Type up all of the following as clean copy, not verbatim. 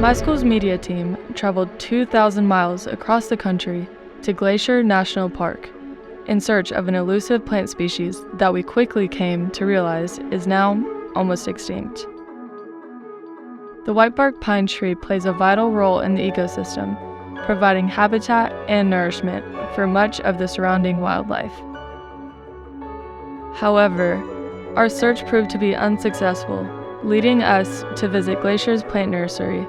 My school's media team traveled 2,000 miles across the country to Glacier National Park in search of an elusive plant species that we quickly came to realize is now almost extinct. The whitebark pine tree plays a vital role in the ecosystem, providing habitat and nourishment for much of the surrounding wildlife. However, our search proved to be unsuccessful, leading us to visit Glacier's plant nursery,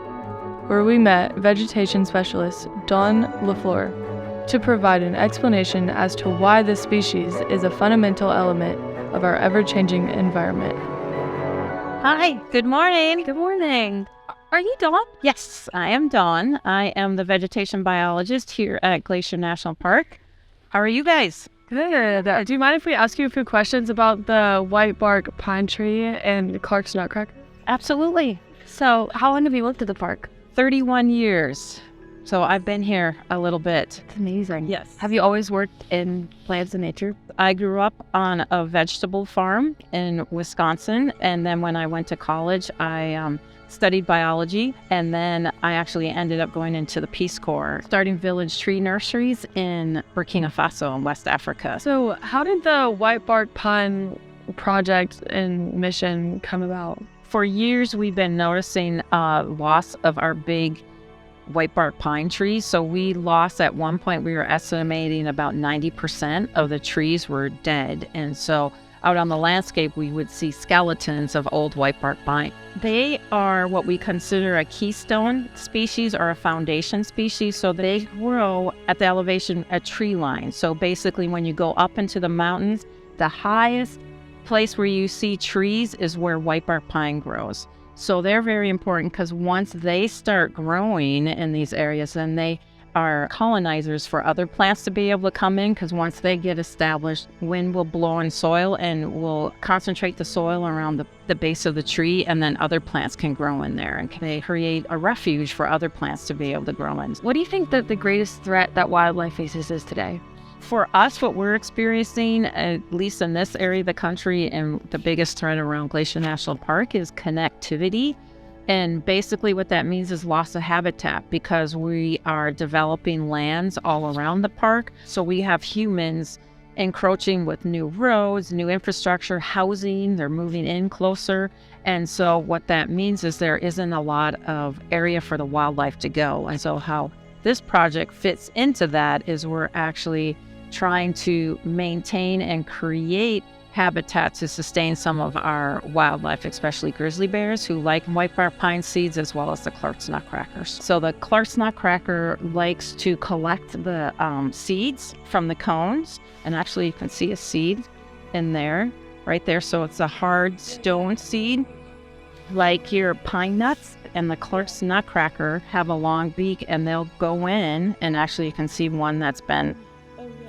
where we met vegetation specialist Don Lafluer to provide an explanation as to why this species is a fundamental element of our ever-changing environment. Hi, good morning. Good morning. Are you Dawn? Yes, I am Dawn. I am the vegetation biologist here at Glacier National Park. How are you guys? Good. Do you mind if we ask you a few questions about the whitebark pine tree and Clark's nutcracker? Absolutely. So, how long have you lived at the park? 31 years. So I've been here a little bit. It's amazing. Yes. Have you always worked in plants and nature? I grew up on a vegetable farm in Wisconsin, and then when I went to college, I studied biology, and then I actually ended up going into the Peace Corps, starting village tree nurseries in Burkina Faso in West Africa. So how did the whitebark pine project and mission come about? For years, we've been noticing loss of our big whitebark pine trees. So we lost, at one point, we were estimating about 90% of the trees were dead. And so out on the landscape, we would see skeletons of old whitebark pine. They are what we consider a keystone species or a foundation species. So they grow at the elevation at tree line. So basically, when you go up into the mountains, the highest place where you see trees is where whitebark pine grows. So they're very important because once they start growing in these areas, then they are colonizers for other plants to be able to come in, because once they get established, wind will blow in soil and will concentrate the soil around the base of the tree, and then other plants can grow in there, and they create a refuge for other plants to be able to grow in. What do you think that the greatest threat that wildlife faces is today? For us, what we're experiencing, at least in this area of the country, and the biggest threat around Glacier National Park, is connectivity. And basically what that means is loss of habitat, because we are developing lands all around the park. So we have humans encroaching with new roads, new infrastructure, housing, they're moving in closer. And so what that means is there isn't a lot of area for the wildlife to go. And so how this project fits into that is we're actually trying to maintain and create habitat to sustain some of our wildlife, especially grizzly bears, who like whitebark pine seeds, as well as the Clark's nutcrackers. So the Clark's nutcracker likes to collect the seeds from the cones, and actually you can see a seed in there, right there. So it's a hard stone seed, like your pine nuts. And the Clark's nutcracker have a long beak, and they'll go in, and actually you can see one that's been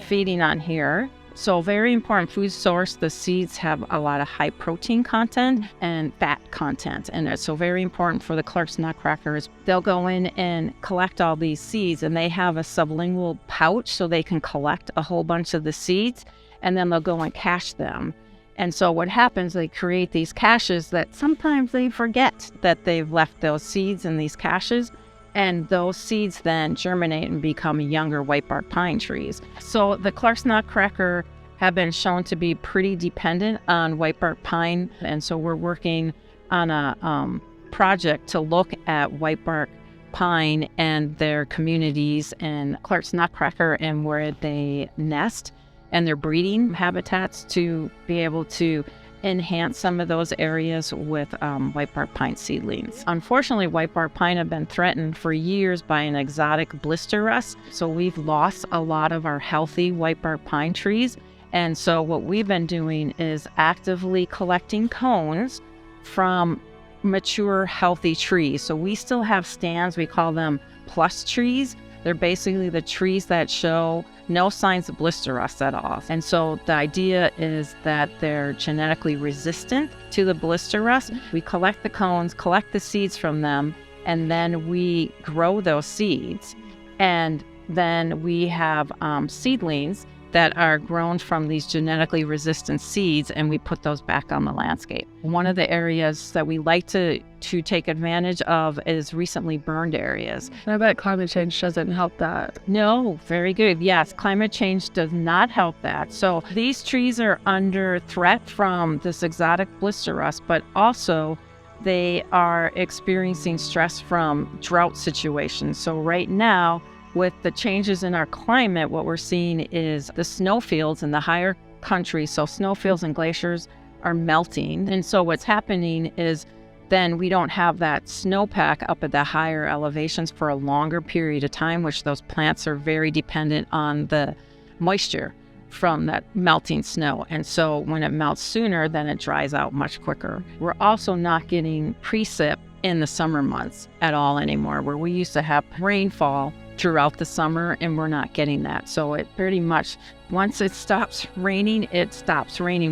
feeding on here. So very important food source. The seeds have a lot of high protein content and fat content in it. So very important for the Clark's nutcrackers. They'll go in and collect all these seeds, and they have a sublingual pouch so they can collect a whole bunch of the seeds, and then they'll go and cache them. And so what happens, they create these caches that sometimes they forget that they've left those seeds in these caches. And those seeds then germinate and become younger whitebark pine trees. So the Clark's nutcracker have been shown to be pretty dependent on whitebark pine. And so we're working on a project to look at whitebark pine and their communities and Clark's nutcracker and where they nest and their breeding habitats, to be able to enhance some of those areas with whitebark pine seedlings. Unfortunately, whitebark pine have been threatened for years by an exotic blister rust. So we've lost a lot of our healthy whitebark pine trees. And so what we've been doing is actively collecting cones from mature, healthy trees. So we still have stands, we call them plus trees. They're basically the trees that show no signs of blister rust at all. And so the idea is that they're genetically resistant to the blister rust. We collect the cones, collect the seeds from them, and then we grow those seeds. And then we have seedlings that are grown from these genetically resistant seeds, and we put those back on the landscape. One of the areas that we like to take advantage of is recently burned areas. And I bet climate change doesn't help that. No, very good. Yes, climate change does not help that. So these trees are under threat from this exotic blister rust, but also they are experiencing stress from drought situations. So right now, with the changes in our climate, what we're seeing is the snowfields in the higher country, so snowfields and glaciers are melting. And so what's happening is then we don't have that snowpack up at the higher elevations for a longer period of time, which those plants are very dependent on the moisture from that melting snow. And so when it melts sooner, then it dries out much quicker. We're also not getting precip in the summer months at all anymore, where we used to have rainfall throughout the summer, and we're not getting that. So it pretty much, once it stops raining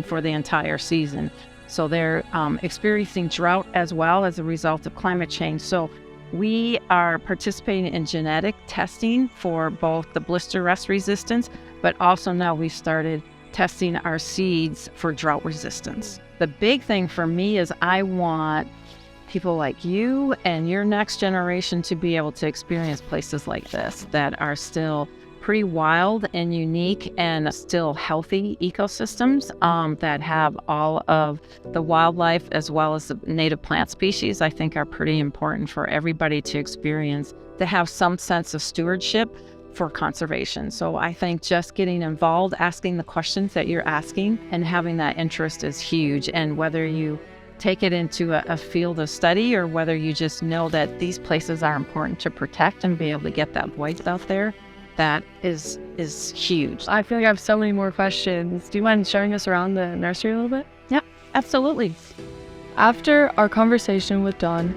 for the entire season. So they're experiencing drought as well as a result of climate change. So we are participating in genetic testing for both the blister rust resistance, but also now we've started testing our seeds for drought resistance. The big thing for me is I want people like you and your next generation to be able to experience places like this that are still pretty wild and unique and still healthy ecosystems that have all of the wildlife as well as the native plant species. I think are pretty important for everybody to experience, to have some sense of stewardship for conservation. So I think just getting involved, asking the questions that you're asking, and having that interest is huge. And whether you take it into a field of study or whether you just know that these places are important to protect and be able to get that voice out there, that is huge. I feel like I have so many more questions. Do you mind showing us around the nursery a little bit? Yeah, absolutely. After our conversation with Dawn,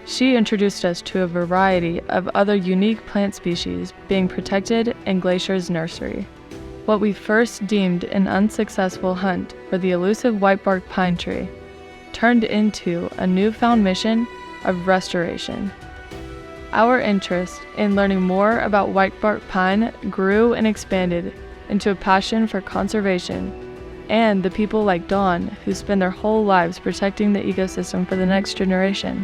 she introduced us to a variety of other unique plant species being protected in Glacier's nursery. What we first deemed an unsuccessful hunt for the elusive whitebark pine tree turned into a newfound mission of restoration. Our interest in learning more about whitebark pine grew and expanded into a passion for conservation and the people like Dawn who spend their whole lives protecting the ecosystem for the next generation.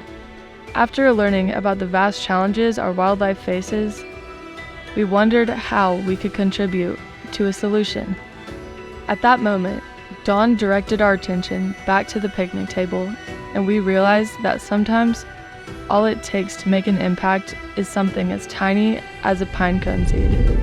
After learning about the vast challenges our wildlife faces, we wondered how we could contribute to a solution. At that moment, Dawn directed our attention back to the picnic table, and we realized that sometimes all it takes to make an impact is something as tiny as a pine cone seed.